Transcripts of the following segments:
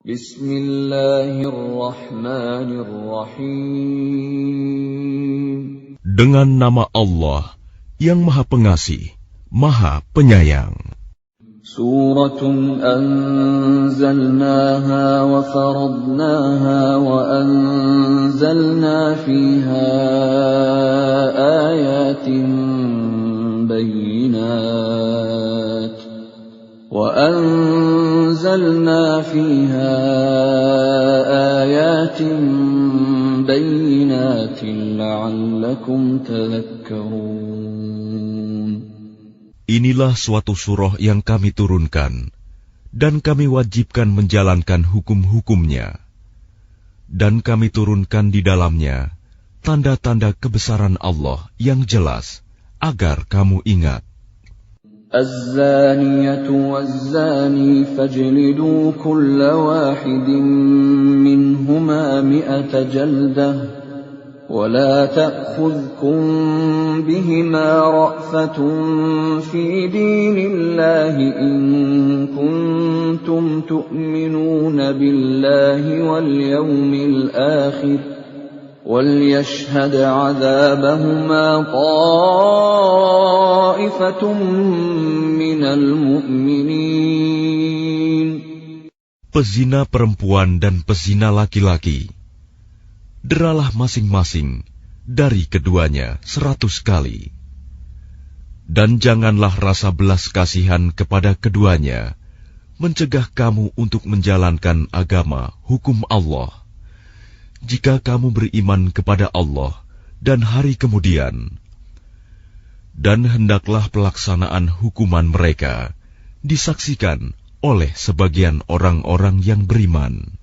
Bismillahirrahmanirrahim. Dengan nama Allah yang Maha Pengasih, Maha Penyayang. Suratun anzalnaha wa faradnaha wa anzalna fiha ayatin bayyinat la'allakum tadhakkarun. Inilah suatu surah yang kami turunkan, dan kami wajibkan menjalankan hukum-hukumnya. Dan kami turunkan di dalamnya tanda-tanda kebesaran Allah yang jelas, agar kamu ingat. Az-zaniyatu waz-zani fajlidu kulla wahidin minhuma 100 jaldah. ولا تأخذكم بهما رأفة في دين الله إن كنتم تؤمنون بالله واليوم الآخر وليشهد عذابهما طائفة من المؤمنين. Pezina perempuan dan pezina laki-laki, deralah masing-masing dari keduanya 100 kali. Dan janganlah rasa belas kasihan kepada keduanya mencegah kamu untuk menjalankan agama hukum Allah. Jika kamu beriman kepada Allah dan hari kemudian, dan hendaklah pelaksanaan hukuman mereka disaksikan oleh sebagian orang-orang yang beriman.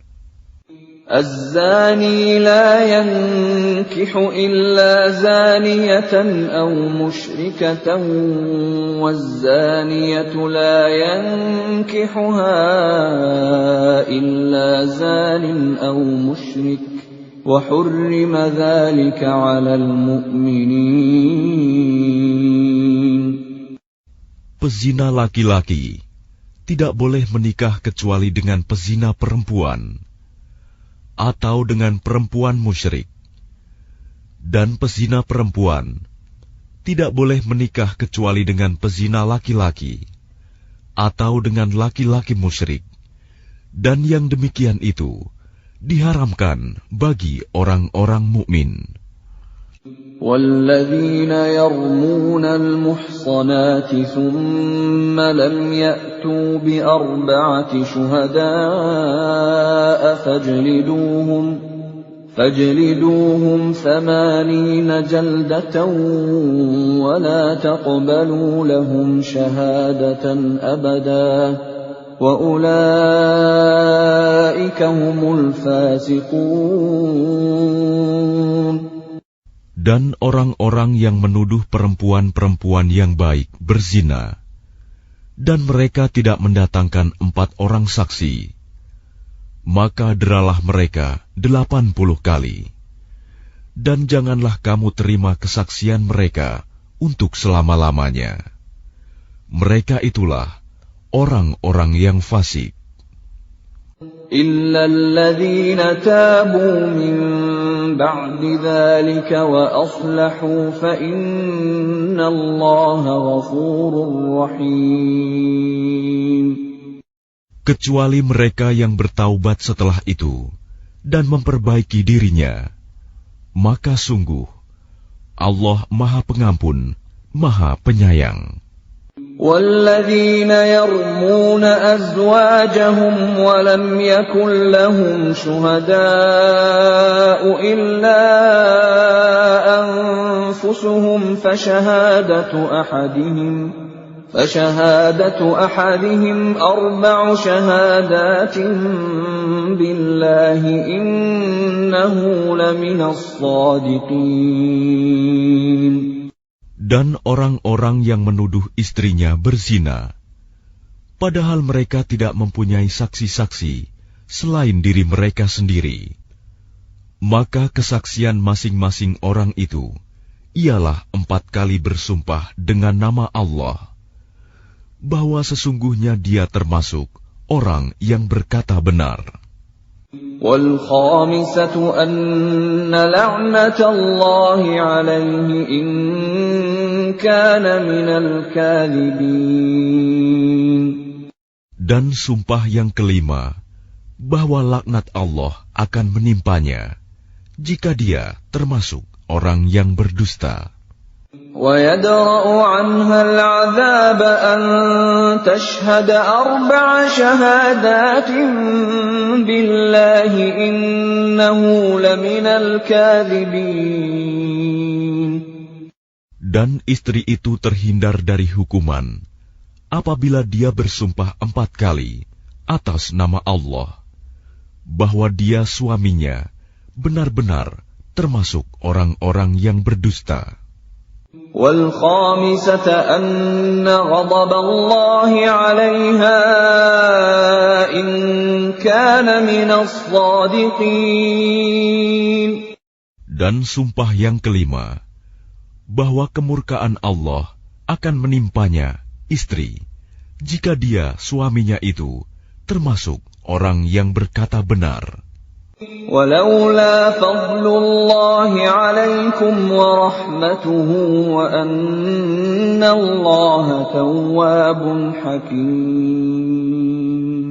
الزاني لا ينكح إلا زانية أو مشركة والزانية لا ينكحها إلا زان أو مشرك وحرم ذلك على المؤمنين. Pezina laki-laki tidak boleh menikah kecuali dengan pezina perempuan atau dengan perempuan musyrik, dan pezina perempuan tidak boleh menikah kecuali dengan pezina laki-laki atau dengan laki-laki musyrik, dan yang demikian itu diharamkan bagi orang-orang mukmin. وَالَّذِينَ يَرْمُونَ الْمُحْصَنَاتِ ثُمَّ لَمْ يَأْتُوا بِأَرْبَعَةِ شُهَدَاءَ فَاجْلِدُوهُمْ 80 جَلْدَةً وَلَا تَقْبَلُوا لَهُمْ شَهَادَةً أَبَدًا وَأُولَئِكَ هُمُ الْفَاسِقُونَ. Dan orang-orang yang menuduh perempuan-perempuan yang baik berzina, dan mereka tidak mendatangkan 4 orang saksi, maka deralah mereka 80 kali. Dan janganlah kamu terima kesaksian mereka untuk selama-lamanya. Mereka itulah orang-orang yang fasik. إِلَّا الَّذِينَ تَابُوا مِن بَعْدِ ذَلِكَ وَأَصْلَحُوا فَإِنَّ اللَّهَ غَفُورٌ رَّحِيمٌ. Kecuali mereka yang bertaubat setelah itu dan memperbaiki dirinya, maka sungguh Allah Maha Pengampun, Maha Penyayang. وَالَّذِينَ يَرْمُونَ أَزْوَاجَهُمْ وَلَمْ يَكُنْ لَهُمْ شُهَدَاءُ إِلَّا أَنفُسُهُمْ فَشَهَادَةُ أَحَدِهِمْ 4 شَهَادَاتٍ بِاللَّهِ إِنَّهُ لَمِنَ الصَّادِقِينَ. Dan orang-orang yang menuduh istrinya berzina, padahal mereka tidak mempunyai saksi-saksi selain diri mereka sendiri, maka kesaksian masing-masing orang itu ialah 4 kali bersumpah dengan nama Allah, bahwa sesungguhnya dia termasuk orang yang berkata benar. وَالْخَامِسَةُ أَنَّ لَعْنَةَ اللَّهِ عَلَيْهِ إِن كَانَ مِنَ الْكَاذِبِينَ. Dan sumpah yang kelima, bahwa laknat Allah akan menimpanya jika dia termasuk orang yang berdusta. وَيَدْرَأُ عَنْهَا الْعَذَابَ أَن تَشْهَدَ 4 شَهَادَاتٍ بِاللَّهِ إِنَّهُ لَمِنَ الْكَاذِبِينَ. Dan istri itu terhindar dari hukuman apabila dia bersumpah 4 kali atas nama Allah bahwa dia suaminya benar-benar termasuk orang-orang yang berdusta. وَالْخَامِسَةَ أَنَّ غَضَبَ اللَّهِ عَلَيْهَا إِن كَانَ مِنَ الصَّادِقِينَ. Dan sumpah yang kelima, bahwa kemurkaan Allah akan menimpanya istri jika dia suaminya itu termasuk orang yang berkata benar. وَلَوْلَا فَضْلُ اللَّهِ عَلَيْكُمْ وَرَحْمَتُهُ وَأَنَّ اللَّهَ تَوَّابٌ حَكِيمٌ.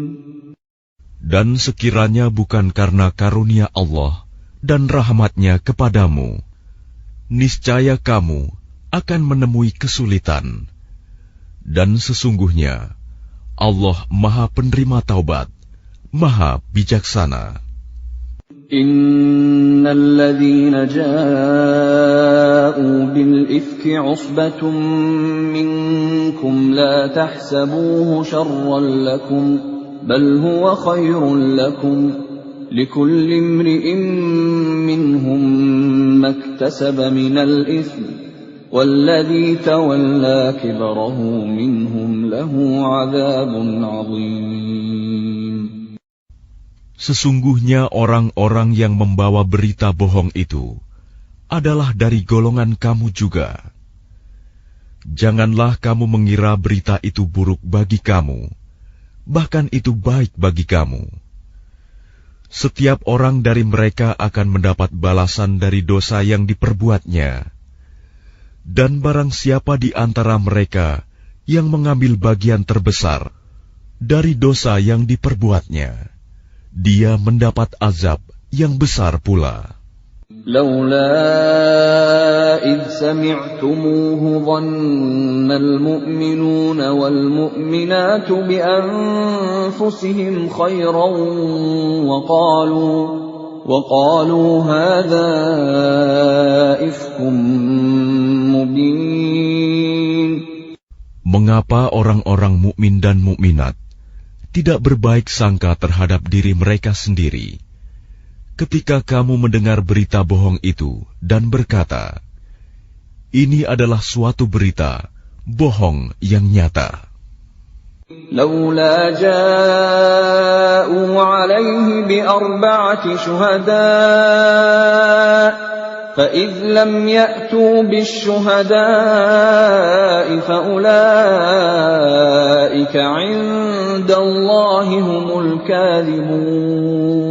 Dan sekiranya bukan karena karunia Allah dan rahmat-Nya kepadamu, niscaya kamu akan menemui kesulitan. Dan sesungguhnya Allah Maha Penerima Taubat, Maha Bijaksana. إِنَّ الَّذِينَ جَاءُوا بِالْإِفْكِ عُصْبَةٌ مِّنكُمْ لَا تَحْسَبُوهُ شَرًّا لَّكُمْ بَلْ هُوَ خَيْرٌ لَّكُمْ لِكُلِّ امْرِئٍ مِّنْهُم مَّا اكْتَسَبَ مِنَ الْإِثْمِ وَالَّذِي تَوَلَّىٰ كِبْرَهُ مِنْهُمْ لَهُ عَذَابٌ عَظِيمٌ. Sesungguhnya orang-orang yang membawa berita bohong itu adalah dari golongan kamu juga. Janganlah kamu mengira berita itu buruk bagi kamu, bahkan itu baik bagi kamu. Setiap orang dari mereka akan mendapat balasan dari dosa yang diperbuatnya. Dan barang siapa di antara mereka yang mengambil bagian terbesar dari dosa yang diperbuatnya, dia mendapat azab yang besar pula. لولا إذ سمعتموه ظن المؤمنون والمؤمنات بأنفسهم خيرا وقالوا هذا إفك مبين. Mengapa orang-orang mukmin dan mukminat tidak berbaik sangka terhadap diri mereka sendiri ketika kamu mendengar berita bohong itu dan berkata, ini adalah suatu berita bohong yang nyata. لولا جاءوا عليه ب4 شهداء فإذ لم يأتوا بالشهداء فأولئك عند الله هم الكاذبون.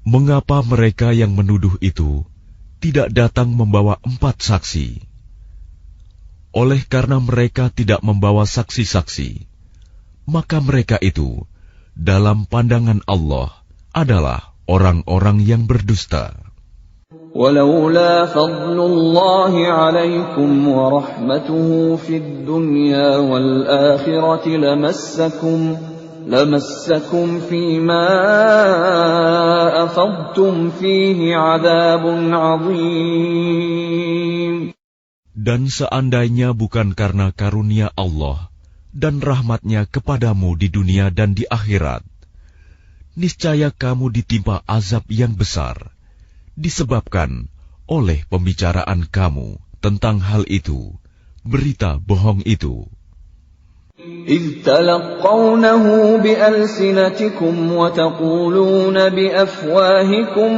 Mengapa mereka yang menuduh itu tidak datang membawa 4 saksi? Oleh karena mereka tidak membawa saksi-saksi, maka mereka itu dalam pandangan Allah adalah orang-orang yang berdusta. ولولا فضل الله عليكم ورحمته في الدنيا والآخرة لمسكم فيما أفضتم فيه عذاب عظيم. Dan seandainya bukan karena karunia Allah dan rahmat-Nya kepadamu di dunia dan di akhirat, niscaya kamu ditimpa azab yang besar, disebabkan oleh pembicaraan kamu tentang hal itu, berita bohong itu. إذ تلقونه بألسنتكم وتقولون بأفواهكم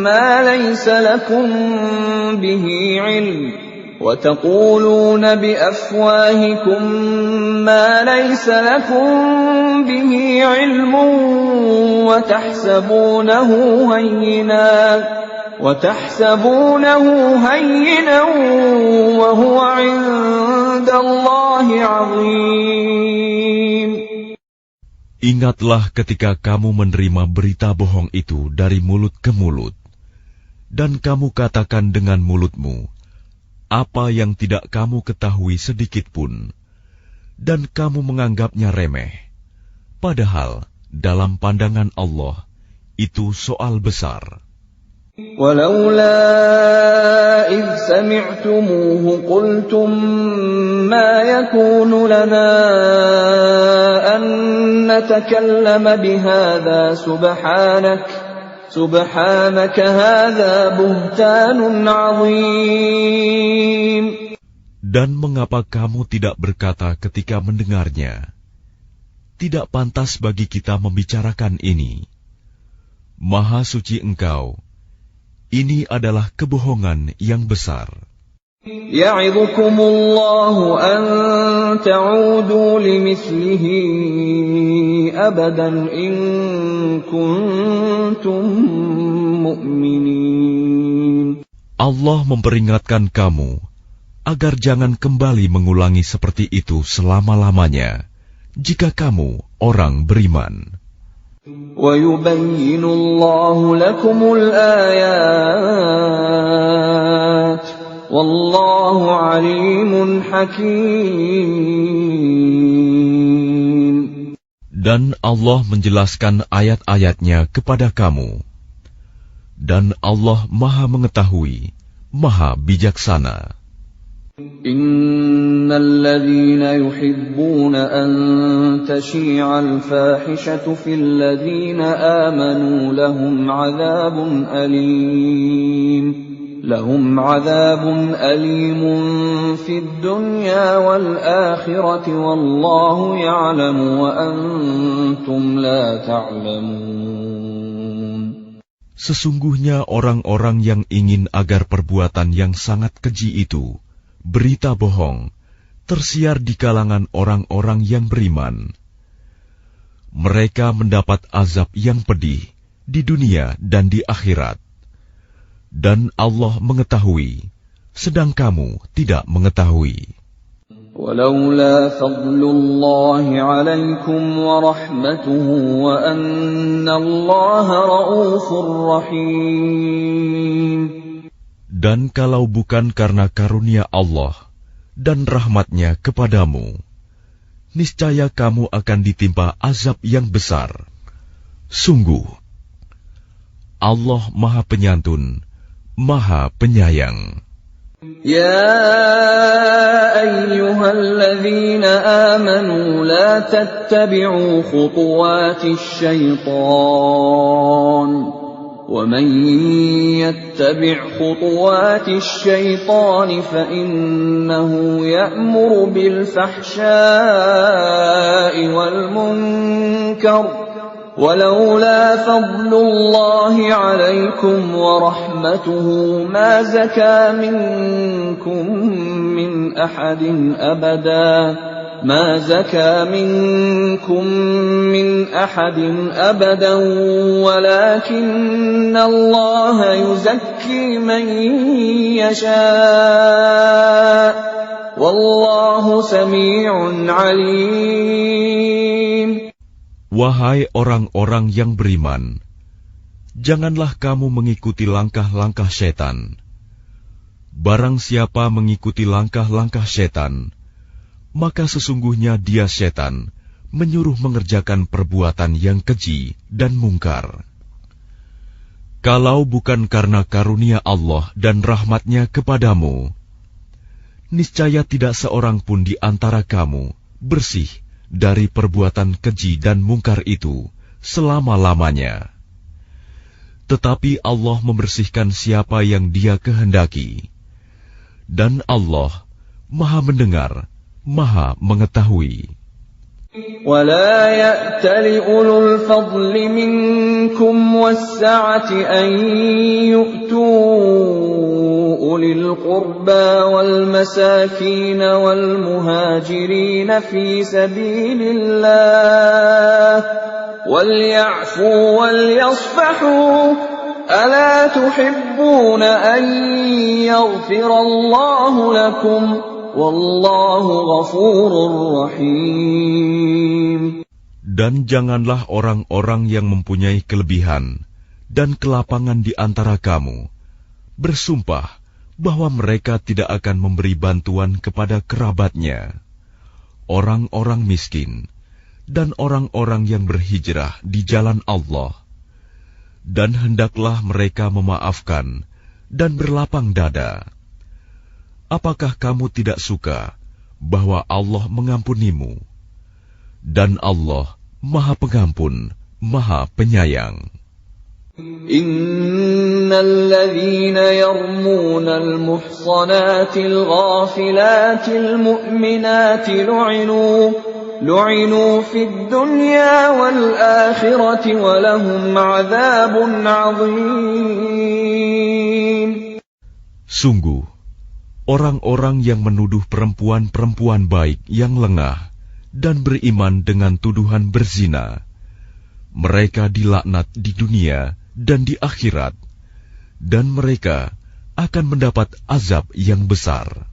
ما ليس لكم به علم به علم وتحسبونه هينا وهو عند الله عظيم. Ingatlah ketika kamu menerima berita bohong itu dari mulut ke mulut, dan kamu katakan dengan mulutmu apa yang tidak kamu ketahui sedikit pun, dan kamu menganggapnya remeh, padahal dalam pandangan Allah itu soal besar. ولولا إذ سمعتموه قلتم ما يكون لنا أن نتكلم بهذا سبحانك هذا بهتان عظيم. Dan mengapa kamu tidak berkata ketika mendengarnya, tidak pantas bagi kita membicarakan ini. Maha suci Engkau, ini adalah kebohongan yang besar. يعظكم الله أن تعودوا لمثله أبدا إن كنتم مؤمنين. Allah memperingatkan kamu agar jangan kembali mengulangi seperti itu selama-lamanya, jika kamu orang beriman. وَيُبَيِّنُ اللَّهُ لَكُمُ الْآيَاتِ وَاللَّهُ عَلِيمٌ حَكِيمٌ. Dan Allah menjelaskan ayat-ayatnya kepada kamu. Dan Allah Maha mengetahui, Maha bijaksana. إن الذين يحبون أن تشيع الفاحشة في الذين آمنوا لهم عذاب أليم في الدنيا والآخرة والله يعلم وأنتم لا تعلمون. Sesungguhnya orang-orang yang ingin agar perbuatan yang sangat keji itu, berita bohong, tersiar di kalangan orang-orang yang beriman. Mereka mendapat azab yang pedih di dunia dan di akhirat. Dan Allah mengetahui, sedang kamu tidak mengetahui. وَلَوْلَا فَضْلُ اللَّهِ عَلَيْكُمْ وَرَحْمَتُهُ وَأَنَّ اللَّهَ رَءُوفٌ رَحِيمٌ. Dan kalau bukan karena karunia Allah dan rahmat-Nya kepadamu, niscaya kamu akan ditimpa azab yang besar. Sungguh, Allah Maha Penyantun, Maha Penyayang. يا أيها الذين آمنوا لا تتبعوا خطوات الشيطان ومن يتبع خطوات الشيطان فإنه يأمر بالفحشاء والمنكر ولولا فضل الله عليكم ورحمته ما زكى منكم من أحد أبدا ولكن الله يزكي من يشاء والله سميع عليم. Wahai orang-orang yang beriman, janganlah kamu mengikuti langkah-langkah setan. Barang siapa mengikuti langkah-langkah setan, maka sesungguhnya dia setan menyuruh mengerjakan perbuatan yang keji dan mungkar. Kalau bukan karena karunia Allah dan rahmat-Nya kepadamu, niscaya tidak seorang pun di antara kamu bersih dari perbuatan keji dan mungkar itu selama-lamanya. Tetapi Allah membersihkan siapa yang Dia kehendaki. Dan Allah Maha mendengar, Maha mengetahui. وَلَا يَأْتَلِ أُولُو الْفَضْلِ مِنكُمْ وَالسَّعَةِ أَن يُؤْتُوا أولي القربى والمساكين والمهاجرين في سبيل الله وليعفوا وليصفحوا ألا تحبون أن يغفر الله لكم والله غفور رحيم. Dan janganlah orang-orang yang mempunyai kelebihan dan kelapangan di antara kamu bersumpah bahwa mereka tidak akan memberi bantuan kepada kerabatnya, orang-orang miskin, dan orang-orang yang berhijrah di jalan Allah. Dan hendaklah mereka memaafkan dan berlapang dada. Apakah kamu tidak suka bahwa Allah mengampunimu? Dan Allah Maha Pengampun, Maha Penyayang. Innal ladzina yarmunal muhsanatil ghafilatil mu'minatil lu'inu fid dunya wal akhirati wa lahum 'adzabun 'adzim. Sungguh, orang-orang yang menuduh perempuan-perempuan baik yang lengah dan beriman dengan tuduhan berzina, mereka dilaknat di dunia dan di akhirat, dan mereka akan mendapat azab yang besar.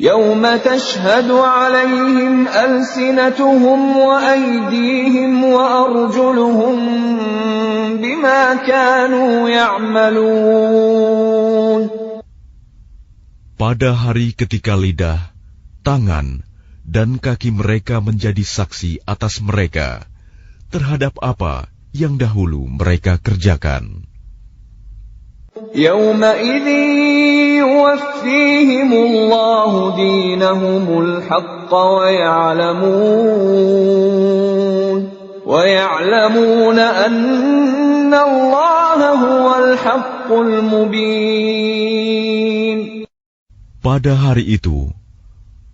Yauma tashhadu 'alaihim alsinatuhum wa aydihim wa arjuluhum bima kanu ya'malun. Pada hari ketika lidah, tangan, dan kaki mereka menjadi saksi atas mereka terhadap apa yang dahulu mereka kerjakan. Yawma idzin yuwaffihimullahu dinahumul haqqa wa ya'lamuna anna Allaha huwal haqqul mubin. Pada hari itu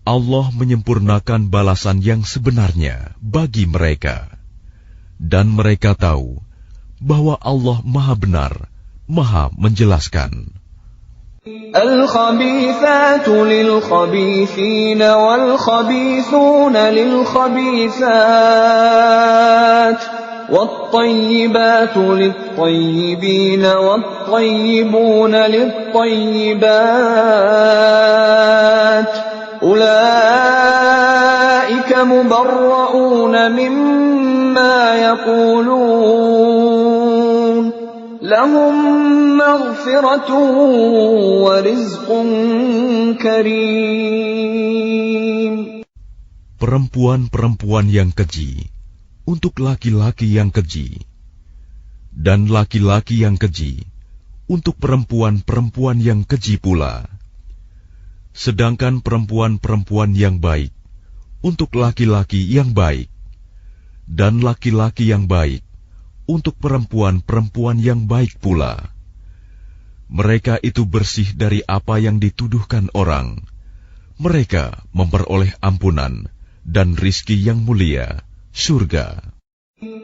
Allah menyempurnakan balasan yang sebenarnya bagi mereka, dan mereka tahu bahwa Allah Maha Benar, Maha Menjelaskan. Al-khabithatu lil-khabithina wal-khabithuna lil-khabithat wat-tayyibatu lit-tayyibina wat-tayyibuna lit-tayyibat. أولئك مبرؤون مما يقولون لهم مغفرة ورزق كريم. Perempuan-perempuan yang keji untuk laki-laki yang keji, dan laki-laki yang keji untuk perempuan-perempuan yang keji pula. Sedangkan perempuan-perempuan yang baik untuk laki-laki yang baik, dan laki-laki yang baik untuk perempuan-perempuan yang baik pula. Mereka itu bersih dari apa yang dituduhkan orang. Mereka memperoleh ampunan dan rizki yang mulia, surga.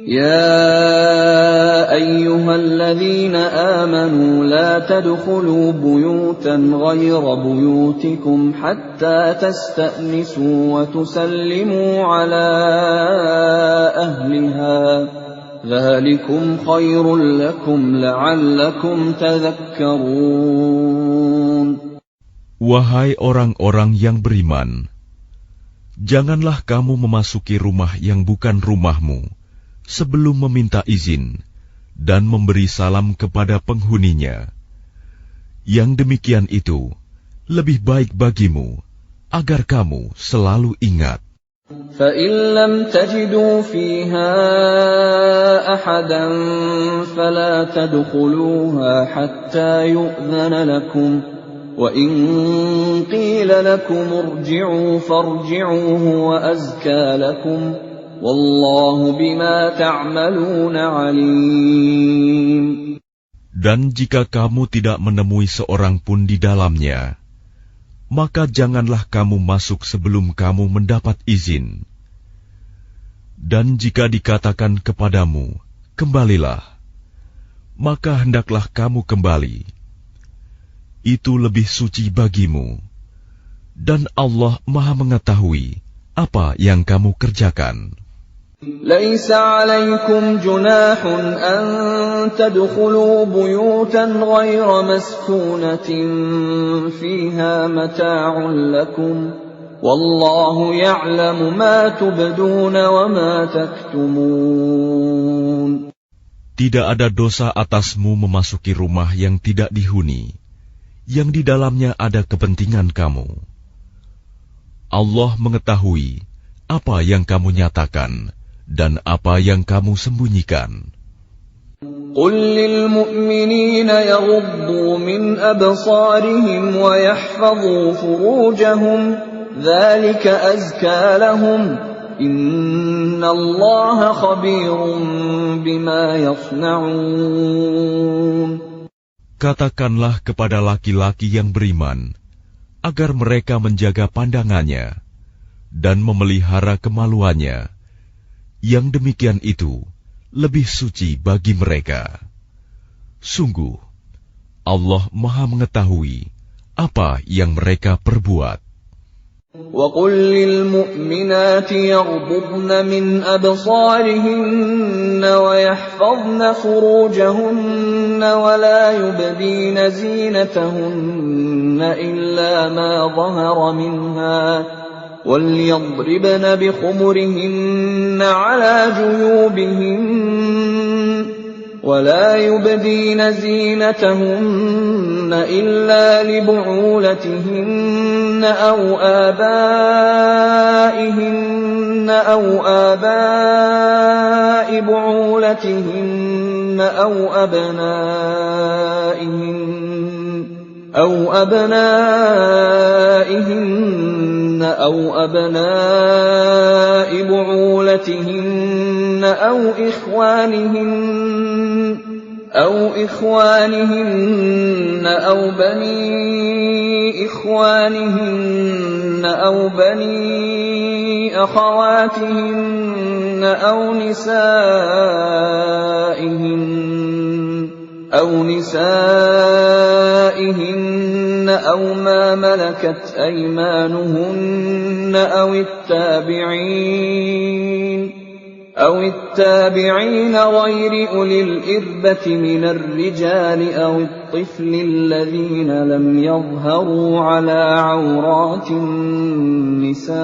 يا أيها الذين آمنوا لا تدخلوا بيوتا غير بيوتكم حتى تستأنسوا وتسلموا على أهلها ذلكم خير لكم لعلكم تذكرون. Wahai orang-orang yang beriman, janganlah kamu memasuki rumah yang bukan rumahmu sebelum meminta izin dan memberi salam kepada penghuninya. Yang demikian itu lebih baik bagimu, agar kamu selalu ingat. فَإِن لَّمْ تَجِدُوا فِيهَا أَحَدًا فَلَا تَدْخُلُوهَا حَتَّى يُؤْذَنَ لَكُمْ وَإِن قِيلَ لَكُمُ ارْجِعُوا فَارْجِعُوا هُوَ أَزْكَىٰ لَكُمْ وَاللَّهُ بِمَا تَعْمَلُونَ عَلِيمٌ. Dan jika kamu tidak menemui seorang pun di dalamnya, maka janganlah kamu masuk sebelum kamu mendapat izin. Dan jika dikatakan kepadamu, kembalilah, maka hendaklah kamu kembali. itu lebih suci bagimu, dan Allah Maha mengetahui apa yang kamu kerjakan. ليس عليكم جناح أن تدخلوا بيوتا غير مسكونة فيها متاع لكم والله يعلم ما تبدون وما تكتمون. Tidak ada dosa atasmu memasuki rumah yang tidak dihuni, yang di dalamnya ada kepentingan kamu. Allah mengetahui apa yang kamu nyatakan dan apa yang kamu sembunyikan. قل للمؤمنين يغضوا من أبصارهم ويحفظوا فروجهم ذلك أزكى لهم إن الله خبير بما يصنعون. Katakanlah kepada laki-laki yang beriman agar mereka menjaga pandangannya dan memelihara kemaluannya. Yang demikian itu lebih suci bagi mereka. Sungguh, Allah Maha mengetahui apa yang mereka perbuat. وَقُلْ لِلْمُؤْمِنَاتِ يَغْضُضْنَ مِنْ أَبْصَارِهِنَّ وَيَحْفَظْنَ فُرُوجَهُنَّ وَلَا يُبْدِينَ زِينَتَهُنَّ إِلَّا مَا ظَهَرَ مِنْهَا وَلْيَضْرِبْنَ بِخُمُرِهِنَّ عَلَى جُيُوبِهِنَّ وَلَا يُبْدِينَ زِينَتَهُنَّ إِلَّا لِبُعُولَتِهِنَّ أَوْ آبَائِهِنَّ أَوْ آبَاءِ بُعُولَتِهِنَّ أَوْ أَبْنَائِهِنَّ أَوْ أَبْنَاءِ بُعُولَتِهِنَّ أَوْ إِخْوَانِهِنَّ أَوْ بَنِي إِخْوَانِهِنَّ أَوْ بَنِي أَخَوَاتِهِنَّ أَوْ نِسَائِهِنَّ أَوْ مَا مَلَكَتْ أَيْمَانُهُنَّ أَوِ التَّابِعِينَ غَيْرِ أُولِي الْإِرْبَةِ مِنَ الرِّجَالِ أَوِ الطِّفْلِ الَّذِينَ لَمْ يَظْهَرُوا عَلَى عَوْرَاتِ النِّسَاءِ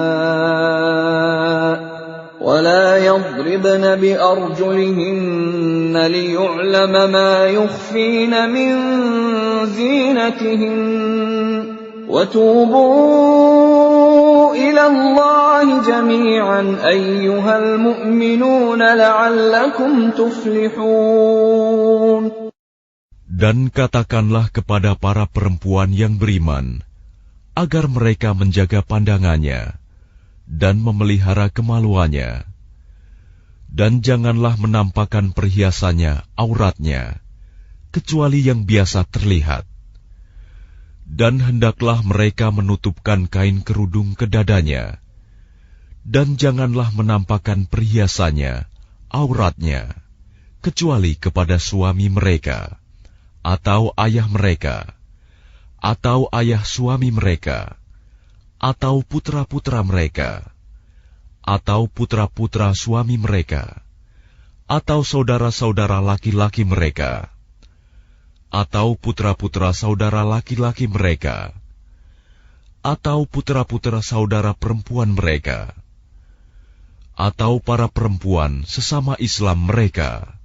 وَلَا يَضْرِبْنَ بِأَرْجُلِهِنَّ لِيُعْلَمَ مَا يُخْفِينَ مِنْ زِينَتِهِنَّ وَتُوبُوا إِلَى اللَّهِ جَمِيعًا أَيُّهَا الْمُؤْمِنُونَ لَعَلَّكُمْ تُفْلِحُونَ. Dan katakanlah kepada para perempuan yang beriman, agar mereka menjaga pandangannya dan memelihara kemaluannya, dan janganlah menampakkan perhiasannya, auratnya, kecuali yang biasa terlihat. Dan hendaklah mereka menutupkan kain kerudung ke dadanya, dan janganlah menampakkan perhiasannya, auratnya, kecuali kepada suami mereka, atau ayah mereka, atau ayah suami mereka, atau putra-putra mereka, atau putra-putra suami mereka, atau saudara-saudara laki-laki mereka, atau putra-putra saudara laki-laki mereka, atau putra-putra saudara perempuan mereka, atau para perempuan sesama Islam mereka,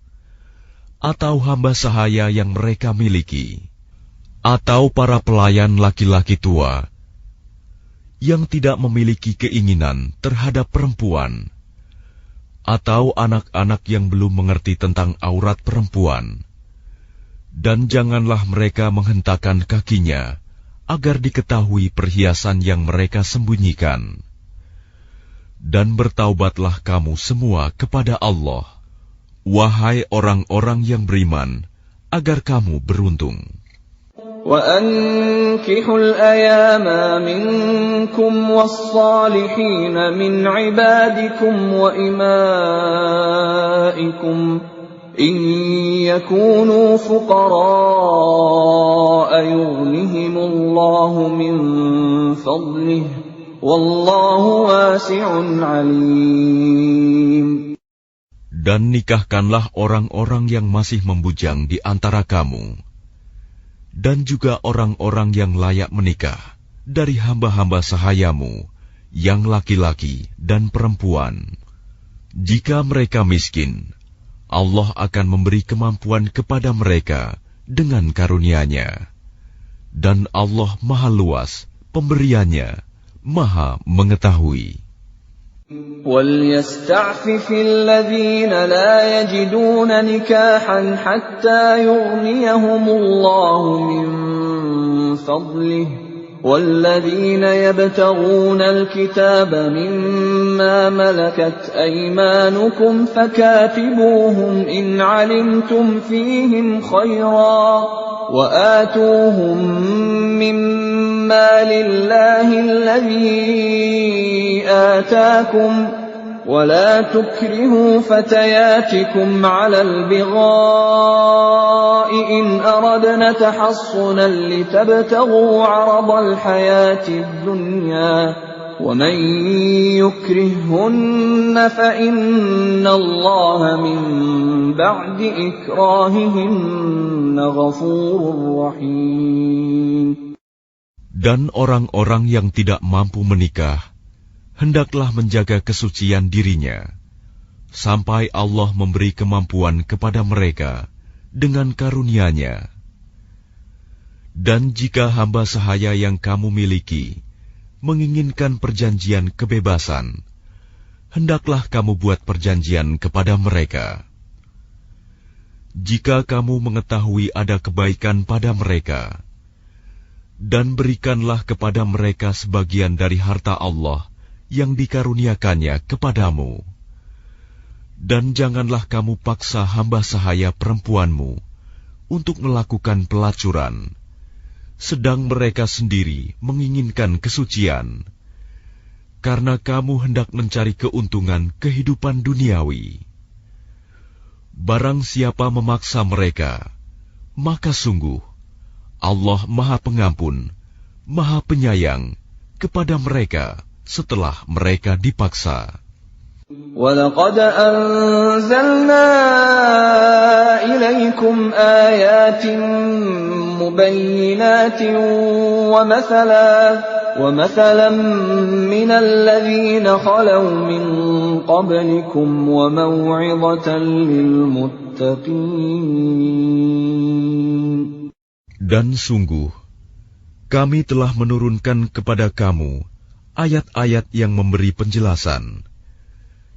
atau hamba sahaya yang mereka miliki, atau para pelayan laki-laki tua yang tidak memiliki keinginan terhadap perempuan, atau anak-anak yang belum mengerti tentang aurat perempuan. Dan janganlah mereka menghentakkan kakinya agar diketahui perhiasan yang mereka sembunyikan. Dan bertaubatlah kamu semua kepada Allah, wahai orang-orang yang beriman, agar kamu beruntung. وَأَنكِحُوا الْأَيَامَ مِنكُمْ وَالصَّالِحِينَ مِنْ عِبَادِكُمْ وَإِمَائِكُمْ إن يكونوا فقراء يغنهم الله من فضله والله واسع عليم. Dan nikahkanlah orang-orang yang masih membujang di antara kamu, dan juga orang-orang yang layak menikah dari hamba-hamba sahayamu, yang laki-laki dan perempuan. Jika mereka miskin, Allah akan memberi kemampuan kepada mereka dengan karunia-Nya. Dan Allah Maha Luas pemberiannya, Maha Mengetahui. وَلْيَسْتَعْفِفِ الَّذِينَ لَا يَجِدُونَ نِكَاحًا حَتَّى يُغْنِيَهُمُ اللَّهُ مِنْ فَضْلِهِ وَالَّذِينَ يَبْتَغُونَ الْكِتَابَ مِمَّا مَلَكَتْ أَيْمَانُكُمْ فَكَاتِبُوهُمْ إِنْ عَلِمْتُمْ فِيهِمْ خَيْرًا وَآتُوهُمْ مِمَّا لِلَّهِ الَّذِي آتَاكُمْ وَلَا تُكْرِهُوا فَتَيَاتِكُمْ عَلَى الْبِغَاءِ إِنْ أَرَدْنَ تَحَصُّنًا لِتَبْتَغُوا عَرَضَ الْحَيَاةِ الدُّنْيَا وَمَنْ يُكْرِههُّنَّ فَإِنَّ اللَّهَ مِنْ بَعْدِ إِكْرَاهِهِنَّ غَفُورٌ رَحِيمٌ. Dan orang-orang yang tidak mampu menikah, hendaklah menjaga kesucian dirinya, sampai Allah memberi kemampuan kepada mereka dengan karunia-Nya. Dan jika hamba sahaya yang kamu miliki menginginkan perjanjian kebebasan, hendaklah kamu buat perjanjian kepada mereka. Jika kamu mengetahui ada kebaikan pada mereka, dan berikanlah kepada mereka sebagian dari harta Allah yang dikaruniakannya kepadamu. Dan janganlah kamu paksa hamba sahaya perempuanmu untuk melakukan pelacuran, sedang mereka sendiri menginginkan kesucian, karena kamu hendak mencari keuntungan kehidupan duniawi. Barang siapa memaksa mereka, maka sungguh Allah Maha Pengampun, Maha Penyayang kepada mereka setelah mereka dipaksa. وَلَقَدْ أَنزَلْنَا إِلَيْكُمْ آيَاتٍ مُبَيِّنَاتٍ وَمَثَلًا مِنَ الَّذِينَ خَلَوْا مِنْ قَبْلِكُمْ وَمَوْعِظَةً لِلْمُتَّقِينَ. Dan sungguh, kami telah menurunkan kepada kamu ayat-ayat yang memberi penjelasan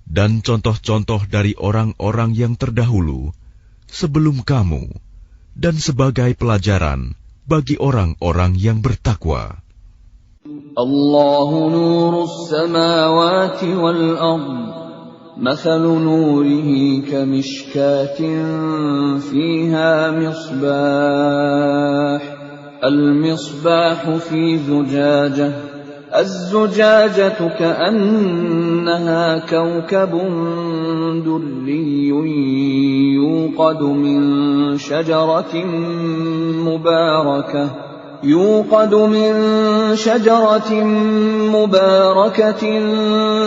dan contoh-contoh dari orang-orang yang terdahulu sebelum kamu, dan sebagai pelajaran bagi orang-orang yang bertakwa. Allahu nurus samawati wal ardh, mathalu nurihi kamishkatin fiha misbah, al-misbahu fi zujajah, الزجاجة كأنها كوكب دري يوقد من شجرة مباركة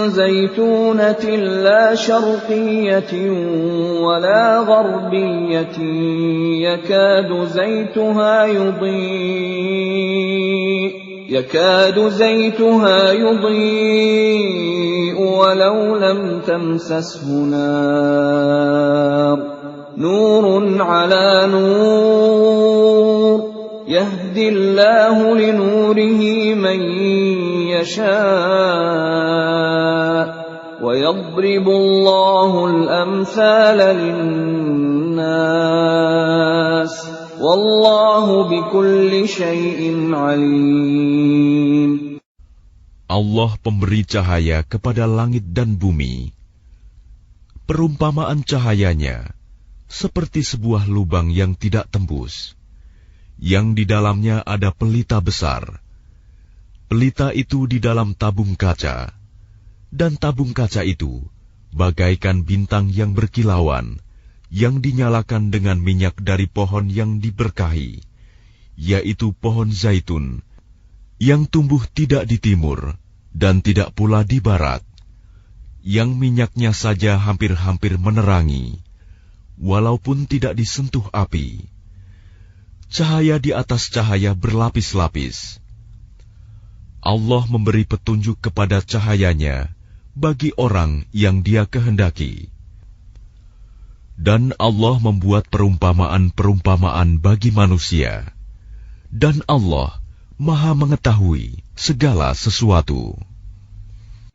زيتونة لا شرقية ولا غربية يكاد زيتها يضيء ولو لم تمسسه نار نور على نور يهدي الله لنوره من يشاء ويضرب الله الأمثال للناس Wallahu bikulli syai'in alim. Allah pemberi cahaya kepada langit dan bumi. Perumpamaan cahayanya seperti sebuah lubang yang tidak tembus, yang di dalamnya ada pelita besar. Pelita itu di dalam tabung kaca, dan tabung kaca itu bagaikan bintang yang berkilauan, yang dinyalakan dengan minyak dari pohon yang diberkahi, yaitu pohon zaitun, yang tumbuh tidak di timur dan tidak pula di barat, yang minyaknya saja hampir-hampir menerangi, walaupun tidak disentuh api. Cahaya di atas cahaya berlapis-lapis. Allah memberi petunjuk kepada cahayanya bagi orang yang Dia kehendaki. Dan Allah membuat perumpamaan-perumpamaan bagi manusia. Dan Allah Maha mengetahui segala sesuatu.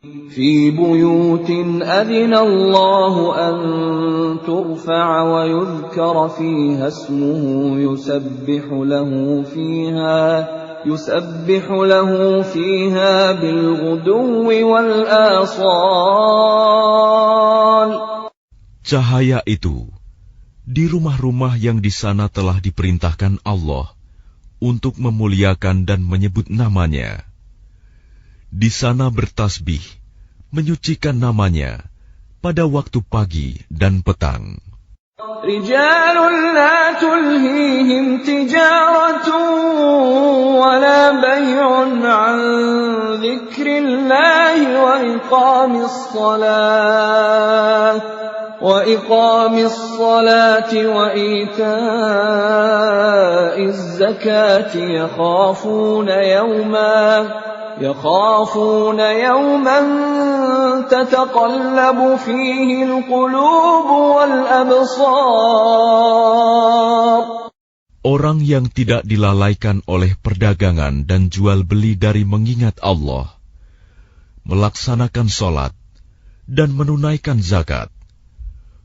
في بيوت أذن الله أن ترفع ويذكر فيها اسمه يسبح له فيها بالغدو والآصال. Cahaya itu di rumah-rumah yang di sana telah diperintahkan Allah untuk memuliakan dan menyebut namanya. Di sana bertasbih, menyucikan namanya pada waktu pagi dan petang. رجال لا تلهيهم تجارة ولا بيع عن ذكر الله وإقام الصلاة وإيتاء الزكاة يخافون يوما تتقلب فيه القلوب والأبصار. Orang yang tidak dilalaikan oleh perdagangan dan jual beli dari mengingat Allah, melaksanakan sholat, dan menunaikan zakat,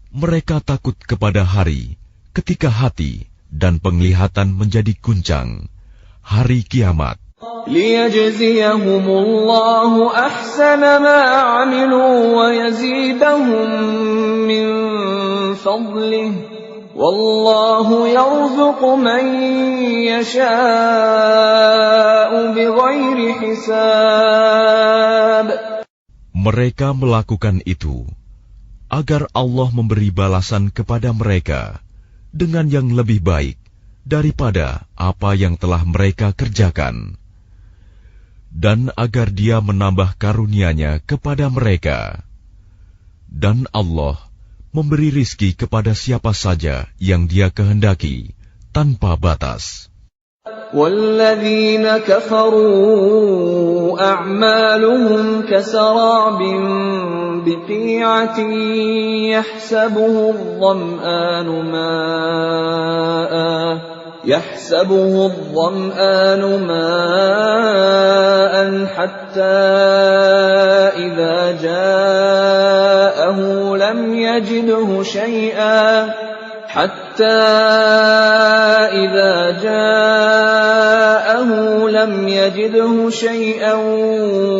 mereka takut kepada hari ketika hati dan penglihatan menjadi guncang, hari kiamat. ليجزيهم الله أحسن ما عملوا ويزيدهم من فضله والله يرزق من يشاء بغير حساب. Mereka melakukan itu agar Allah memberi balasan kepada mereka dengan yang lebih baik daripada apa yang telah mereka kerjakan, dan agar Dia menambah karunia-Nya kepada mereka. Dan Allah memberi rizki kepada siapa saja yang Dia kehendaki tanpa batas. وَالَّذِينَ كَفَرُوا أَعْمَالُهُمْ كَسَرَابٍ بِقِيعَةٍ يحسبه الظمآن ماء حتى إذا جاءه لم يجده شيئا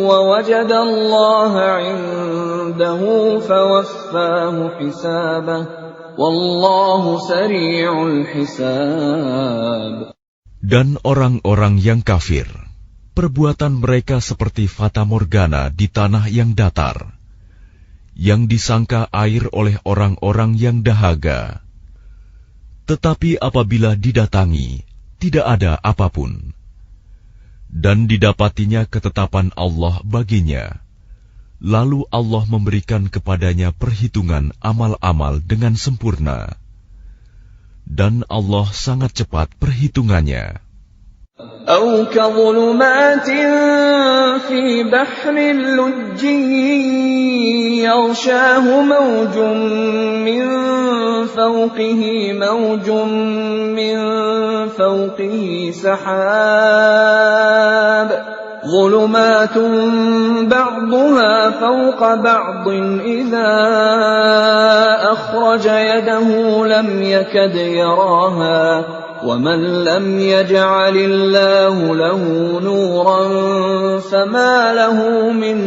ووجد الله عنده فوفاه حسابه Wallahu sari'ul hisab. Dan orang-orang yang kafir, perbuatan mereka seperti fata morgana di tanah yang datar, yang disangka air oleh orang-orang yang dahaga. Tetapi apabila didatangi, tidak ada apapun. Dan didapatinya ketetapan Allah baginya. Lalu Allah memberikan kepadanya perhitungan amal-amal dengan sempurna. Dan Allah sangat cepat perhitungannya. أو كظلمات في بحر لجي يغشاه موج من فوقه سحاب ظلمات بعضها فوق بعض إذا أخرج يده لم يكد يراها ومن لم يجعل الله له نورا فما له من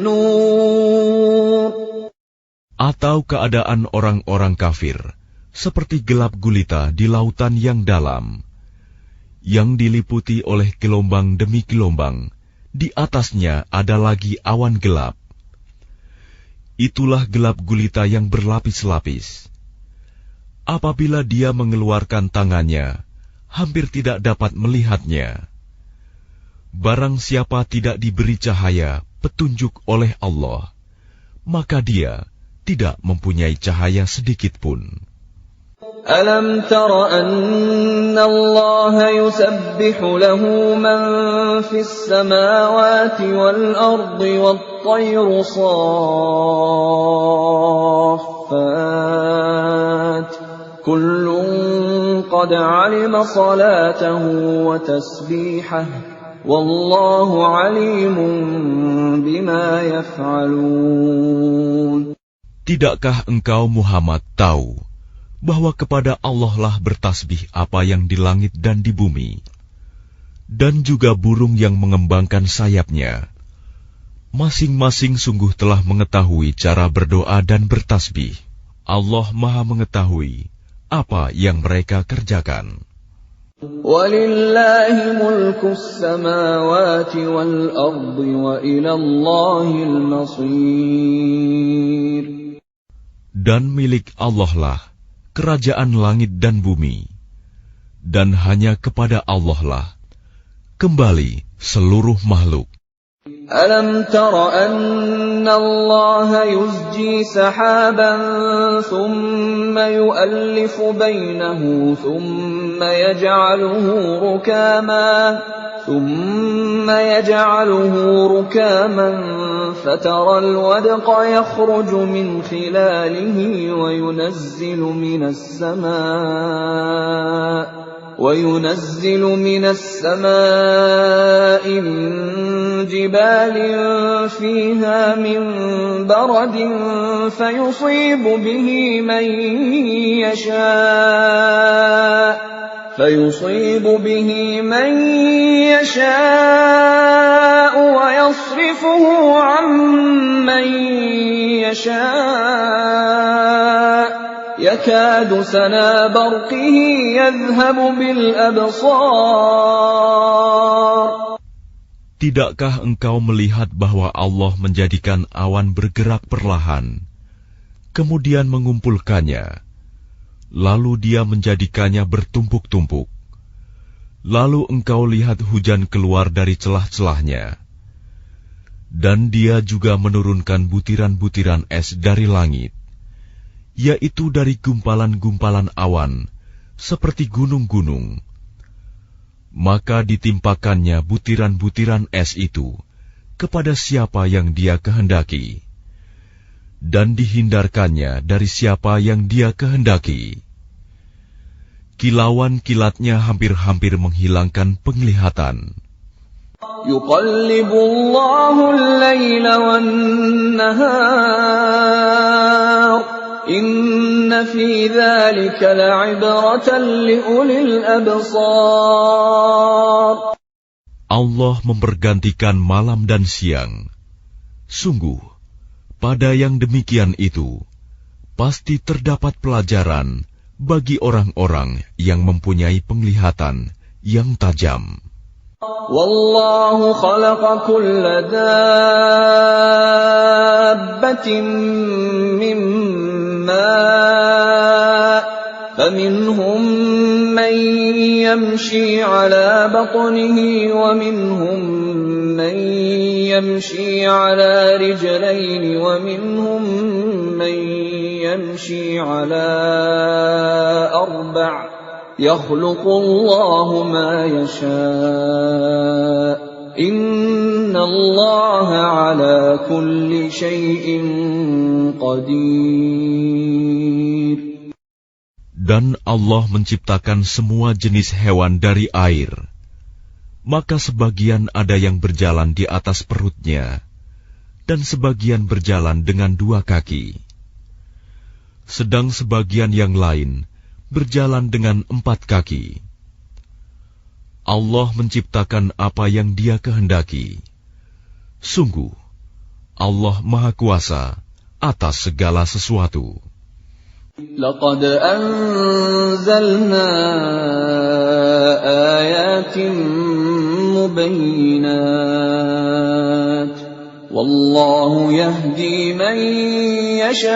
نور. Atau keadaan orang-orang kafir seperti gelap gulita di lautan yang dalam, yang diliputi oleh gelombang demi gelombang, di atasnya ada lagi awan gelap. Itulah gelap gulita yang berlapis-lapis. apabila dia mengeluarkan tangannya, hampir tidak dapat melihatnya. Barang siapa tidak diberi cahaya, petunjuk oleh Allah, maka dia tidak mempunyai cahaya sedikit pun. Alam tara anna Allah yusabbihu lahu man fis samawati wal ardi wat tayru saffat kullun qad alima salatahu wa tasbihahu wallahu alimun bima yaf'alun. Tidakkah engkau Muhammad tahu bahwa kepada Allah lah bertasbih apa yang di langit dan di bumi, dan juga burung yang mengembangkan sayapnya. Masing-masing sungguh telah mengetahui cara berdoa dan bertasbih. Allah Maha mengetahui apa yang mereka kerjakan. Walillahi mulkus samawati wal ardi wa ilallahil masir. Dan milik Allah lah kerajaan langit dan bumi, dan hanya kepada Allah lah kembali seluruh makhluk. Alam tara anna Allah yuzji sahaban thumma yu'allifu bainahu thumma yaj'aluhu rukaman fatara al-wadqa yakhruju min khilalihi wa yunazzilu minas samaa'i min jibalin fiha min baradin fayusibu bihi man yasha'u wa yasrifuhu 'amman yasha'. يكاد سنا برقه يذهب بالأبصار. Tidakkah engkau melihat bahwa Allah menjadikan awan bergerak perlahan, kemudian mengumpulkannya, lalu Dia menjadikannya bertumpuk-tumpuk. Lalu engkau lihat hujan keluar dari celah-celahnya, dan Dia juga menurunkan butiran-butiran es dari langit, yaitu dari gumpalan-gumpalan awan, seperti gunung-gunung. Maka ditimpakannya butiran-butiran es itu kepada siapa yang Dia kehendaki, dan dihindarkannya dari siapa yang Dia kehendaki. Kilauan kilatnya hampir-hampir menghilangkan penglihatan. Yuqallibullahu al-laila wan-nahar. Inna fi dzalika la'ibratan liulil absar. Allah mempergantikan malam dan siang. Sungguh, pada yang demikian itu, pasti terdapat pelajaran bagi orang-orang yang mempunyai penglihatan yang tajam. Wallahu khalaqa kulla dabbatin min ma' faminhum man yamshi ala batnihi wa minhum man yamshi ala rijlayni wa minhum man yamshi ala arba'. Yakhluqu Allahu ma yasha'. Inna Allaha ala kulli syai'in qadir. Dan Allah menciptakan semua jenis hewan dari air. Maka sebagian ada yang berjalan di atas perutnya, dan sebagian berjalan dengan dua kaki. Sedang sebagian yang lain berjalan dengan 4 kaki. Allah menciptakan apa yang Dia kehendaki. Sungguh, Allah Maha Kuasa atas segala sesuatu. Laqad anzalna ayatin mubayyinat Wallahu yahdi man yasha'u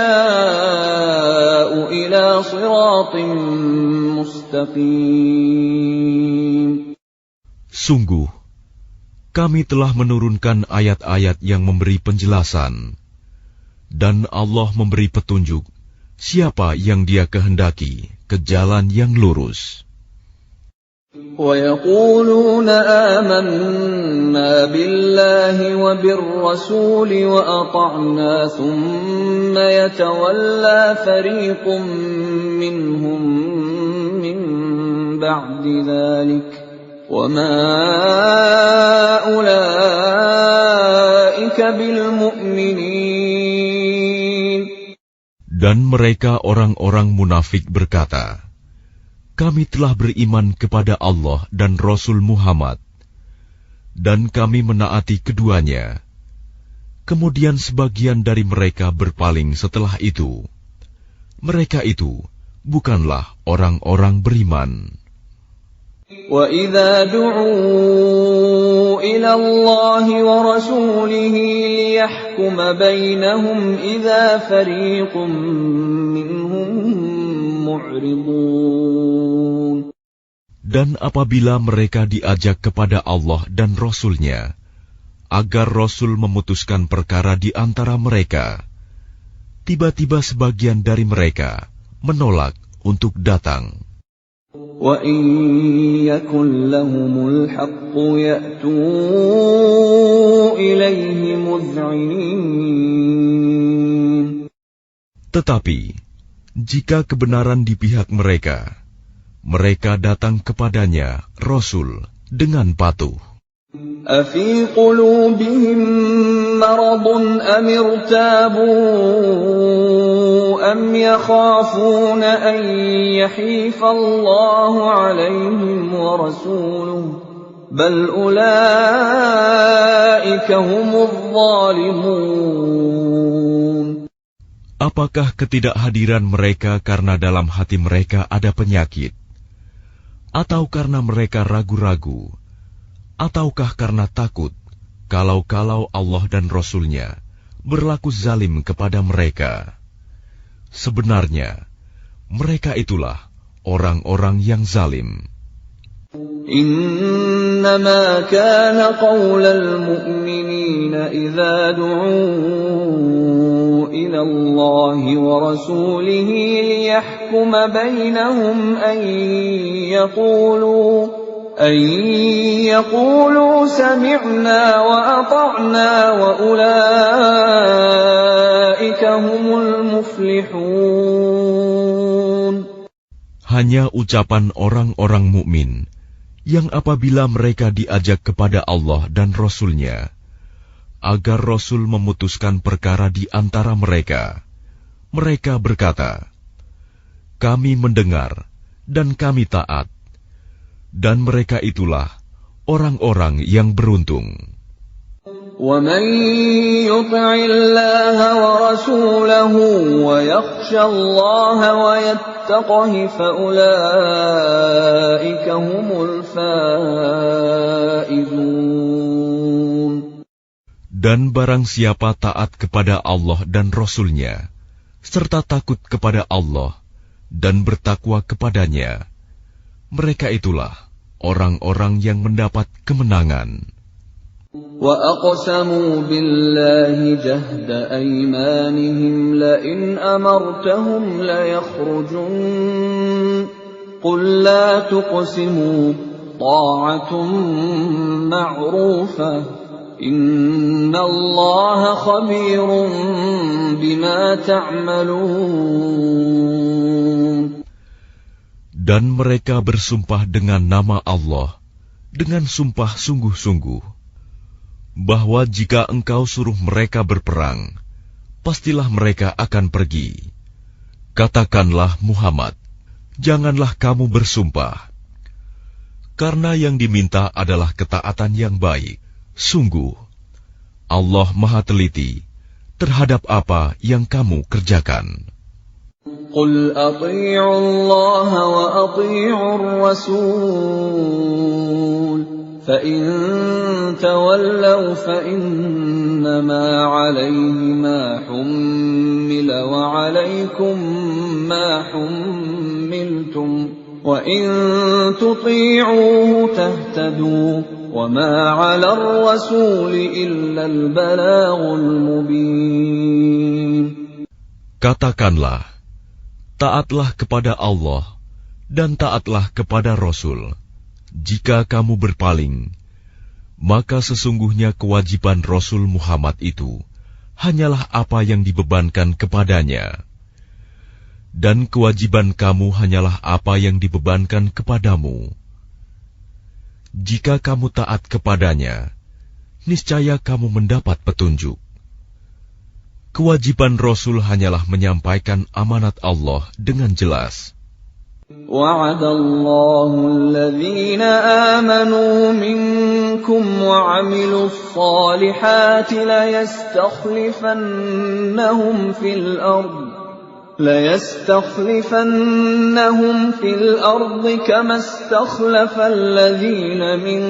ila siratin mustaqim. Sungguh, kami telah menurunkan ayat-ayat yang memberi penjelasan, dan Allah memberi petunjuk siapa yang Dia kehendaki ke jalan yang lurus. وَيَقُولُونَ آمَنَّا بِاللَّهِ وَبِالرَّسُولِ وَأَطَعْنَا ثُمَّ يَتَوَلَّى فَرِيقٌ مِّنْهُم مِّن بَعْدِ ذَلِكَ وَمَا أُولَٰئِكَ بِالْمُؤْمِنِينَ. Dan mereka orang-orang munafik berkata, kami telah beriman kepada Allah dan Rasul Muhammad, dan kami menaati keduanya. Kemudian sebagian dari mereka berpaling setelah itu. Mereka itu bukanlah orang-orang beriman. وَإِذَا دُعُوا إِلَى اللَّهِ وَرَسُولِهِ لِيَحْكُمَ بَيْنَهُمْ إِذَا فَرِيقٌ مِّنْهُم مُّعْرِضُونَ. Dan apabila mereka diajak kepada Allah dan Rasul-Nya, agar Rasul memutuskan perkara di antara mereka, tiba-tiba sebagian dari mereka menolak untuk datang. وَإِن يَكُن لَّهُمُ الْحَقُّ يَأْتُوا إِلَيْهِ مُذْعِنِينَ. Tetapi jika kebenaran di pihak mereka, mereka datang kepadanya Rasul dengan patuh. أَفِي قُلُوبِهِم مَّرَضٌ أَمِ ارْتَابُوا أَمْ يَخَافُونَ أَن يَحِيفَ اللَّهُ عَلَيْهِمْ وَرَسُولُهُ بَلْ أُولَٰئِكَ هُمُ الظَّالِمُونَ. Apakah ketidakhadiran mereka karena dalam hati mereka ada penyakit? Atau karena mereka ragu-ragu? Ataukah karena takut kalau-kalau Allah dan Rasul-Nya berlaku zalim kepada mereka? Sebenarnya, mereka itulah orang-orang yang zalim. إنما كان قول المؤمنين إذا دعوا إلى الله ورسوله ليحكم بينهم أن يقولوا سمعنا وأطعنا وأولئك هم المفلحون. Hanya ucapan orang-orang mukmin yang apabila mereka diajak kepada Allah dan Rasul-Nya, agar Rasul memutuskan perkara di antara mereka, mereka berkata, kami mendengar dan kami taat, dan mereka itulah orang-orang yang beruntung. وَمَن يُطِعِ اللَّهَ وَرَسُولَهُ وَيَخْشَ اللَّهَ وَيَتَّقْهِ فَأُولَٰئِكَ هُمُ الْفَائِزُونَ. Dan barang siapa taat kepada Allah dan Rasul-Nya, serta takut kepada Allah dan bertakwa kepadanya, mereka itulah orang-orang yang mendapat kemenangan. وَأَقْسَمُوا بِاللَّهِ جَهْدَ أَيْمَانِهِمْ لَئِنْ أَمَرْتَهُمْ لَيَخْرُجُنَّ قُل لَّا تُقْسِمُوا طَاعَةٌ مَّعْرُوفَةٌ إِنَّ اللَّهَ خَبِيرٌ بِمَا تَعْمَلُونَ. Dan mereka bersumpah dengan nama Allah, dengan sumpah sungguh-sungguh, bahwa jika engkau suruh mereka berperang, pastilah mereka akan pergi. Katakanlah Muhammad, janganlah kamu bersumpah, karena yang diminta adalah ketaatan yang baik. Sungguh, Allah Maha Teliti terhadap apa yang kamu kerjakan. قُلْ أَطِيعُوا اللَّهَ وَأَطِيعُوا الرَّسُولَ فَإِن تَوَلَّوْا فَإِنَّمَا عَلَيْهِ مَا حُمِّلَ وَعَلَيْكُمْ مَا حُمِّلْتُمْ وَإِن تُطِيعُوهُ تَهْتَدُوا وَمَا عَلَى الرَّسُولِ إِلَّا الْبَلَاغُ الْمُبِينُ. Katakanlah, taatlah kepada Allah dan taatlah kepada Rasul. Jika kamu berpaling, maka sesungguhnya kewajiban Rasul Muhammad itu hanyalah apa yang dibebankan kepadanya. Dan kewajiban kamu hanyalah apa yang dibebankan kepadamu. Jika kamu taat kepadanya, niscaya kamu mendapat petunjuk. Kewajiban Rasul hanyalah menyampaikan amanat Allah dengan jelas. وَعَدَ اللَّهُ الَّذِينَ آمَنُوا مِنكُمْ وَعَمِلُوا الصَّالِحَاتِ لَيَسْتَخْلِفَنَّهُمْ فِي الْأَرْضِ كَمَا اسْتَخْلَفَ الَّذِينَ مِن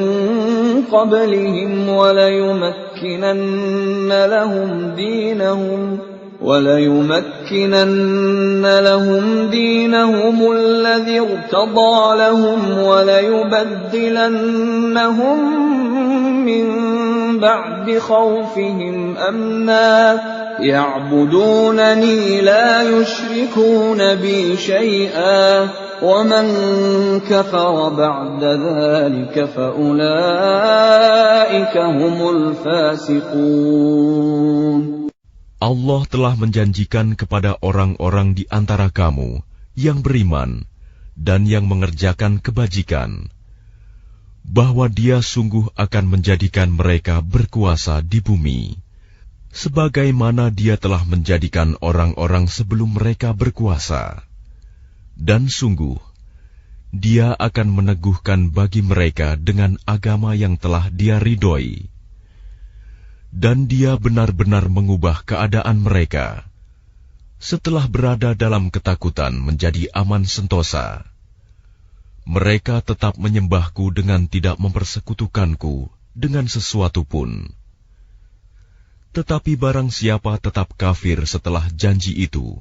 قَبْلِهِمْ وَلَيُمَكِّنَنَّ لَهُمْ دِينَهُمُ الَّذِي ارْتَضَىٰ لَهُمْ وَلَيُبَدِّلَنَّهُم مِّن بَعْدِ خَوْفِهِمْ أَمْنًا يَعْبُدُونَنِي لَا يُشْرِكُونَ بِي شَيْئًا وَمَن كَفَرَ بَعْدَ ذَلِكَ فَأُولَٰئِكَ هُمُ الْفَاسِقُونَ. Allah telah menjanjikan kepada orang-orang di antara kamu yang beriman dan yang mengerjakan kebajikan, bahwa Dia sungguh akan menjadikan mereka berkuasa di bumi, sebagaimana Dia telah menjadikan orang-orang sebelum mereka berkuasa. Dan sungguh, Dia akan meneguhkan bagi mereka dengan agama yang telah Dia ridhoi. Dan Dia benar-benar mengubah keadaan mereka setelah berada dalam ketakutan menjadi aman sentosa. Mereka tetap menyembahku dengan tidak mempersekutukanku dengan sesuatu pun. Tetapi barang siapa tetap kafir setelah janji itu,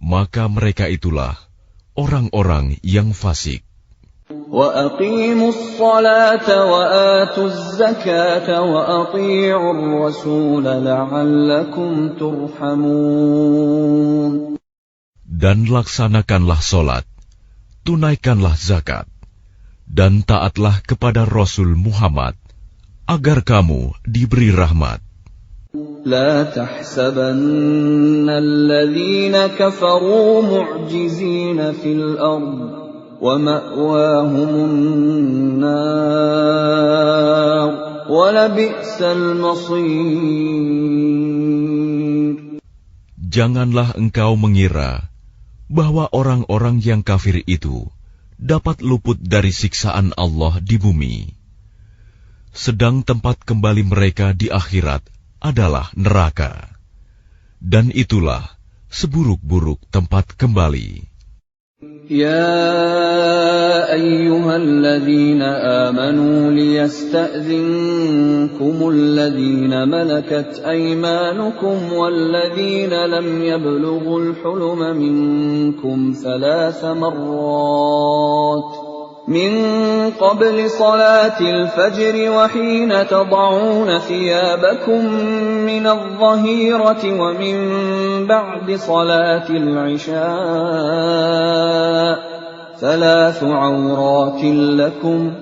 maka mereka itulah orang-orang yang fasik. وَأَقِيمُوا الصَّلَاةَ وَآتُوا الزَّكَاةَ وَأَطِيعُوا الرَّسُولَ لَعَلَّكُمْ تُرْحَمُونَ. Dan laksanakanlah solat, tunaikanlah zakat, dan taatlah kepada Rasul Muhammad, agar kamu diberi rahmat. لا تحسبن الذين كفروا معجزين في الأرض ومأواهم النار ولبئس المصير. Janganlah engkau mengira bahwa orang-orang yang kafir itu dapat luput dari siksaan Allah di bumi, sedang tempat kembali mereka di akhirat adalah neraka, dan itulah seburuk-buruk tempat kembali. يا أيها الذين آمنوا ليستأذنكم الذين ملكت أيمانكم والذين لم يبلغوا الحلم منكم 3 مرات من قبل صلاة الفجر وحين تضعون ثيابكم من الظهيرة ومن بعد صلاة العشاء 3 عورات لكم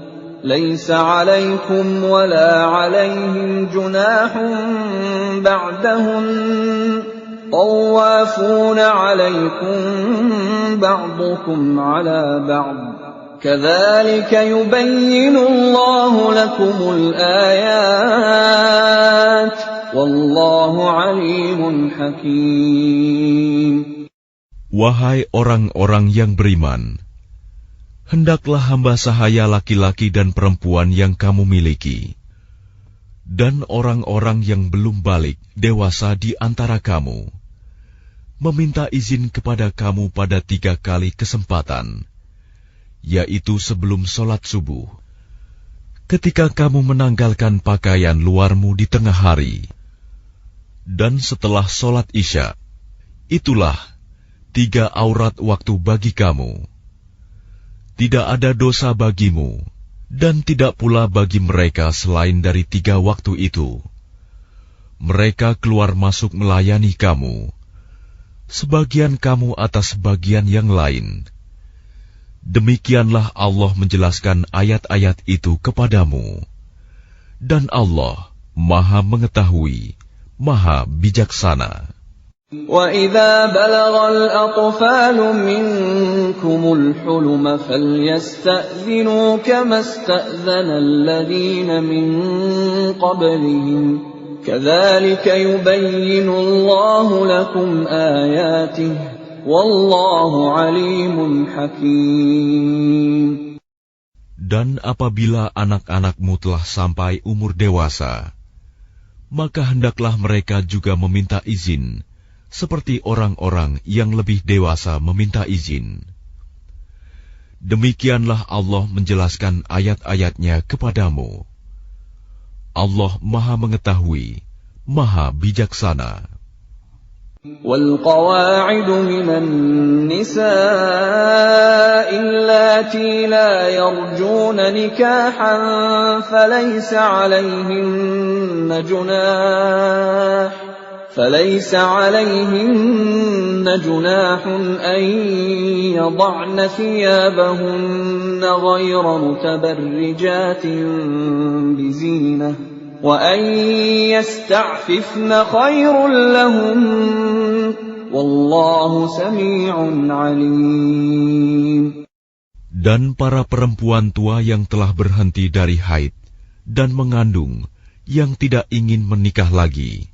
ليس عليكم ولا عليهم جناح بعدهن طوافون عليكم بعضكم على بعض كذلك يبين الله لكم الآيات والله عليم حكيم. Wahai orang-orang yang beriman, hendaklah hamba sahaya laki-laki dan perempuan yang kamu miliki, dan orang-orang yang belum balik dewasa di antara kamu, meminta izin kepada kamu pada 3 kali kesempatan, yaitu sebelum sholat subuh, ketika kamu menanggalkan pakaian luarmu di tengah hari, dan setelah sholat Isya, itulah 3 aurat waktu bagi kamu. Tidak ada dosa bagimu, dan tidak pula bagi mereka selain dari 3 waktu itu. Mereka keluar masuk melayani kamu, sebagian kamu atas sebagian yang lain. Demikianlah Allah menjelaskan ayat-ayat itu kepadamu. Dan Allah Maha Mengetahui, Maha Bijaksana. وَإِذَا بَلَغَ الْأَطْفَالُ مِنكُمُ الْحُلُمَ فَلْيَسْتَأْذِنُوا كَمَا اسْتَأْذَنَ الَّذِينَ مِن قَبْلِهِمْ كَذَلِكَ يُبَيِّنُ اللَّهُ لَكُمْ آيَاتِهِ وَاللَّهُ عَلِيمٌ حَكِيمٌ. Dan apabila anak-anakmu telah sampai umur dewasa, maka hendaklah mereka juga meminta izin, seperti orang-orang yang lebih dewasa meminta izin. Demikianlah Allah menjelaskan ayat-ayatnya kepadamu. Allah Maha Mengetahui, Maha Bijaksana. وَالْقَوَاعِدُ مِنَ النِّسَاءِ اللَّاتِي لَا يَرْجُونَ نِكَاحًا فَلَيْسَ عَلَيْهِنَّ جُنَاحٌ أَن يَضَعْنَ ثِيَابَهُنَّ غَيْرَ مُتَبَرِّجَاتٍ بِزِينَةٍ وَأَن يَسْتَعْفِفْنَ خَيْرٌ لَّهُنَّ وَاللَّهُ سَمِيعٌ عَلِيمٌ. Dan para perempuan tua yang telah berhenti dari haid dan mengandung yang tidak ingin menikah lagi,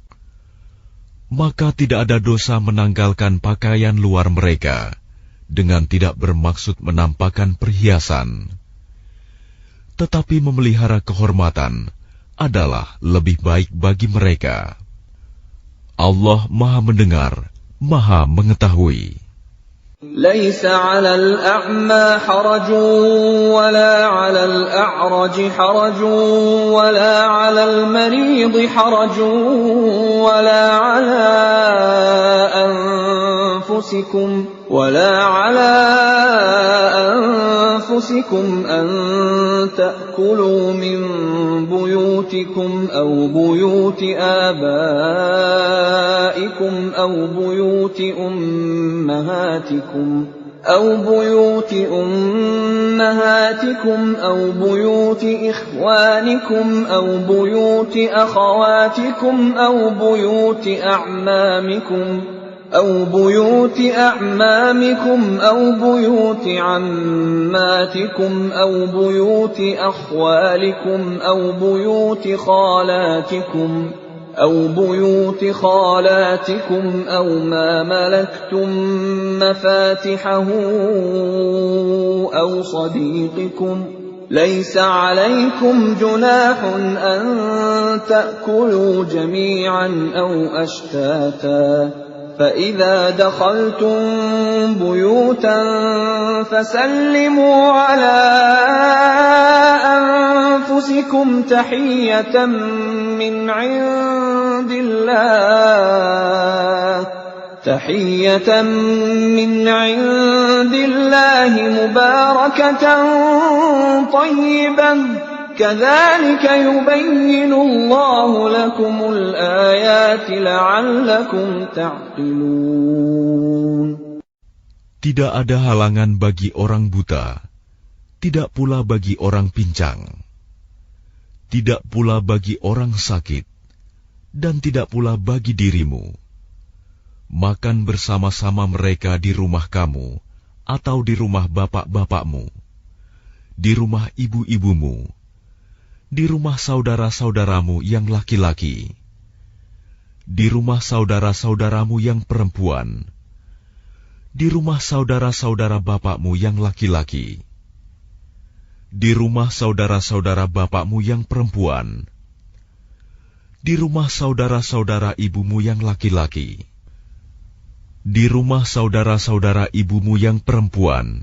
maka tidak ada dosa menanggalkan pakaian luar mereka dengan tidak bermaksud menampakkan perhiasan. Tetapi memelihara kehormatan adalah lebih baik bagi mereka. Allah Maha Mendengar, Maha Mengetahui. لَيْسَ عَلَى الْأَعْمَى حَرَجٌ وَلَا عَلَى الْأَعْرَجِ حَرَجٌ وَلَا عَلَى الْمَرِيضِ حَرَجٌ وَلَا عَلَى أَنفُسِكُمْ أَن تَأْكُلُوا مِن بُيُوتِكُمْ أَوْ بُيُوتِ آبَائِكُمْ أَوْ بُيُوتِ أُمَّهَاتِكُمْ أَوْ بُيُوتِ إِخْوَانِكُمْ أَوْ بُيُوتِ أَخَوَاتِكُمْ أَوْ بُيُوتِ أَعْمَامِكُمْ أَوْ بُيُوتِ عَمَّاتِكُمْ أَوْ بُيُوتِ أَخْوَالِكُمْ أَوْ بُيُوتِ خَالَاتِكُمْ أَوْ مَا مَلَكْتُمْ مَفَاتِحَهُ أَوْ صَدِيقِكُمْ لَيْسَ عَلَيْكُمْ جُنَاحٌ أَن تَأْكُلُوا جَمِيعًا أَوْ أَشْتَاتًا فَإِذَا دَخَلْتُم بُيُوتًا فَسَلِّمُوا عَلَىٰ أَنفُسِكُمْ تَحِيَّةً مِّنْ عِندِ اللَّهِ مُبَارَكَةً طَيِّبَةً كَذَلِكَ يُبَيِّنُ اللَّهُ لَكُمُ الْآيَاتِ لَعَلَّكُمْ تَعْقِلُونَ. Tidak ada halangan bagi orang buta, tidak pula bagi orang pincang, tidak pula bagi orang sakit, dan tidak pula bagi dirimu. Makan bersama-sama mereka di rumah kamu, atau di rumah bapak-bapakmu, di rumah ibu-ibumu, di rumah saudara-saudaramu yang laki-laki, di rumah saudara-saudaramu yang perempuan, di rumah saudara-saudara bapakmu yang laki-laki, di rumah saudara-saudara bapakmu yang perempuan, di rumah saudara-saudara ibumu yang laki-laki, di rumah saudara-saudara ibumu yang perempuan,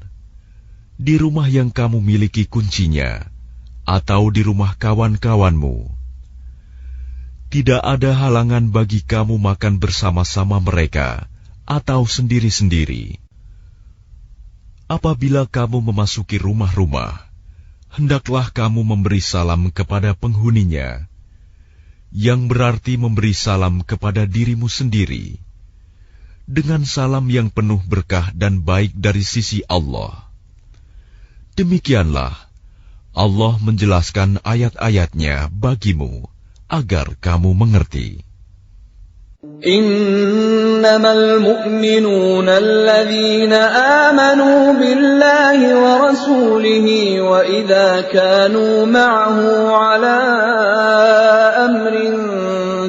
di rumah yang kamu miliki kuncinya, atau di rumah kawan-kawanmu. Tidak ada halangan bagi kamu makan bersama-sama mereka atau sendiri-sendiri. Apabila kamu memasuki rumah-rumah, hendaklah kamu memberi salam kepada penghuninya, yang berarti memberi salam kepada dirimu sendiri, dengan salam yang penuh berkah dan baik dari sisi Allah. Demikianlah Allah menjelaskan ayat-ayatnya bagimu, agar kamu mengerti. Innamal mu'minuna alladhina amanu billahi wa rasulihi wa idha kanu ma'ahu ala amrin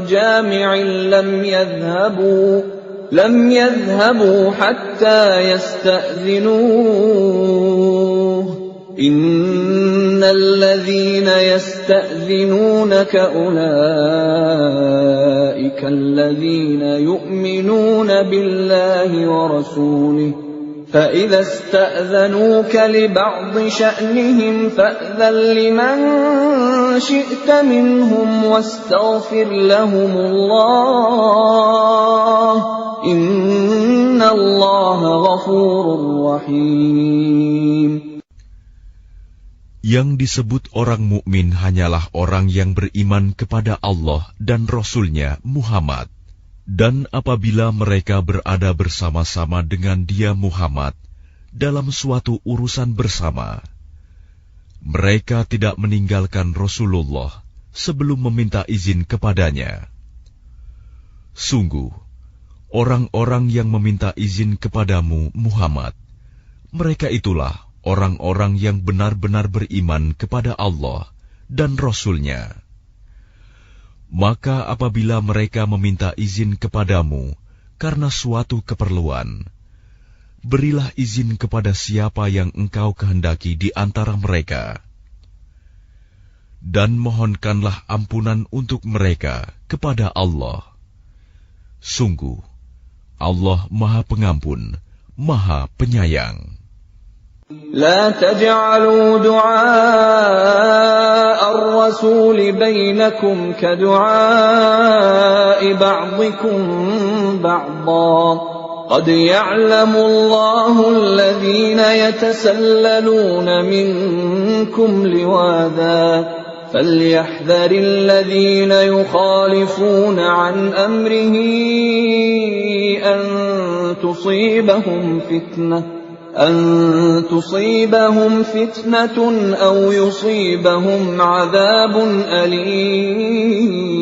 jami'in lam yadhhabu hatta yasta'zinuhu. إن الذين يستأذنونك أولئك الذين يؤمنون بالله ورسوله فإذا استأذنوك لبعض شأنهم فأذن لمن شئت منهم واستغفر لهم الله إن الله غفور رحيم. Yang disebut orang mukmin hanyalah orang yang beriman kepada Allah dan Rasul-Nya Muhammad. Dan apabila mereka berada bersama-sama dengan dia Muhammad dalam suatu urusan bersama, mereka tidak meninggalkan Rasulullah sebelum meminta izin kepadanya. Sungguh, orang-orang yang meminta izin kepadamu Muhammad, mereka itulah orang-orang yang benar-benar beriman kepada Allah dan Rasul-Nya. Maka apabila mereka meminta izin kepadamu karena suatu keperluan, berilah izin kepada siapa yang engkau kehendaki di antara mereka. Dan mohonkanlah ampunan untuk mereka kepada Allah. Sungguh, Allah Maha Pengampun, Maha Penyayang. لا تجعلوا دعاء الرسول بينكم كدعاء بعضكم بعضا قد يعلم الله الذين يتسللون منكم لواذا فليحذر الذين يخالفون عن أمره أن تصيبهم فتنة أو يصيبهم عذاب أليم.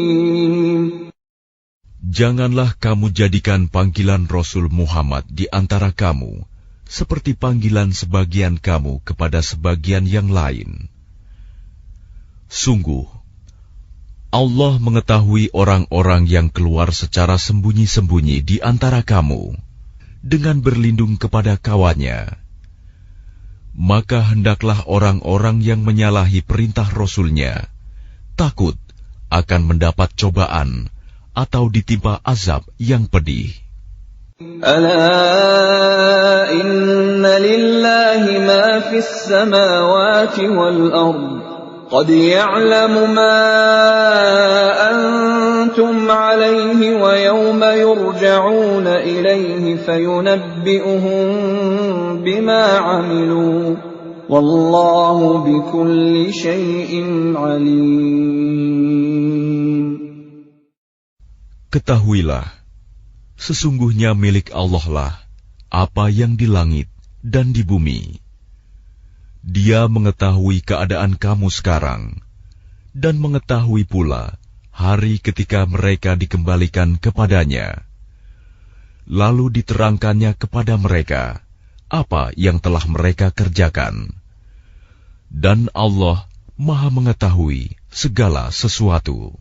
Janganlah kamu jadikan panggilan Rasul Muhammad di antara kamu seperti panggilan sebagian kamu kepada sebagian yang lain. Sungguh, Allah mengetahui orang-orang yang keluar secara sembunyi-sembunyi di antara kamu dengan berlindung kepada kawannya. Maka hendaklah orang-orang yang menyalahi perintah Rasul-Nya takut akan mendapat cobaan atau ditimpa azab yang pedih. Ala inna lillahi ma fis samawati wal ard qad ya'lamu ma antum alayhi wa yawma yurja'una ilayhi fayunabbi'uhum bima 'amilu wallahu bikulli syai'in 'alim. Ketahuilah, sesungguhnya milik Allah lah apa yang di langit dan di bumi. Dia mengetahui keadaan kamu sekarang, dan mengetahui pula hari ketika mereka dikembalikan kepadanya. Lalu diterangkannya kepada mereka apa yang telah mereka kerjakan. Dan Allah Maha mengetahui segala sesuatu.